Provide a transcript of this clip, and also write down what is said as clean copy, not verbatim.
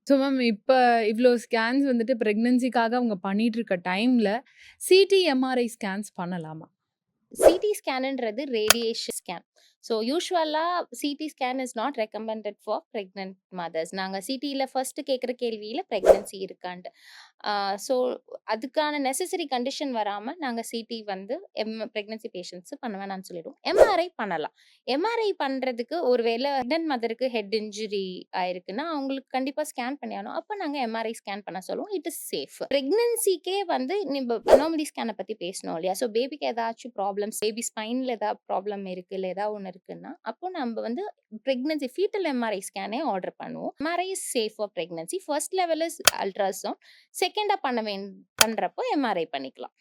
So ma'am இப்ப இவ்ளோ scans வந்துட்டு பிரெக்னன்சிக்காக அவங்க பண்ணிட்டு இருக்க டைம்ல, சிடி, எம்ஆர்ஐ ஸ்கேன்ஸ் பண்ணலாமா? சிடி ஸ்கேன்ன்றது ரேடியேஷன் ஸ்கேன். ஸோ யூசுவலா CT scan is not recommended for pregnant mothers. நாங்க சிடில ஃபர்ஸ்ட் கேட்குற கேள்வியில பிரெக்னன்சி இருக்கான்ட்டு. ஸோ அதுக்கான நெசசரி கண்டிஷன் வராம நாங்க சிடி வந்து பிரெக்னன்சி பேஷண்ட்ஸ் பண்ண வேணாம்னு சொல்லிடுவோம். எம்ஆர்ஐ பண்ணலாம். எம்ஆர்ஐ பண்றதுக்கு ஒருவேளை பிரெக்னன்ட் மதருக்கு ஹெட் இன்ஜுரி ஆயிருக்குன்னா, அவங்களுக்கு கண்டிப்பா ஸ்கேன் பண்ணியாகணும். அப்ப நாங்க எம்ஆர்ஐ ஸ்கேன் பண்ண சொல்லுவோம். It is safe. பிரெக்னன்சிக்கே வந்து நம்ம அனாமலி ஸ்கேன பத்தி பேசினோம் இல்லையா? ஸோ பேபிக்கு ஏதாச்சும் ப்ராப்ளம்ஸ், பேபி ஸ்பைன்ல ஏதாவது ப்ராப்ளம் இருக்கு, இல்ல ஏதாவது ஒண்ணு இருக்குன்னா, அப்போ நம்ம வந்து பிரெக்னன்சி ஃபீட்டல் எம்ஆர்ஐ ஸ்கேனே ஆர்டர் பண்ணுவோம். MRI is safe for pregnancy. First level is ultrasound. செகண்டா பண்றப்போ எம்ஆர்ஐ பண்ணிக்கலாம்.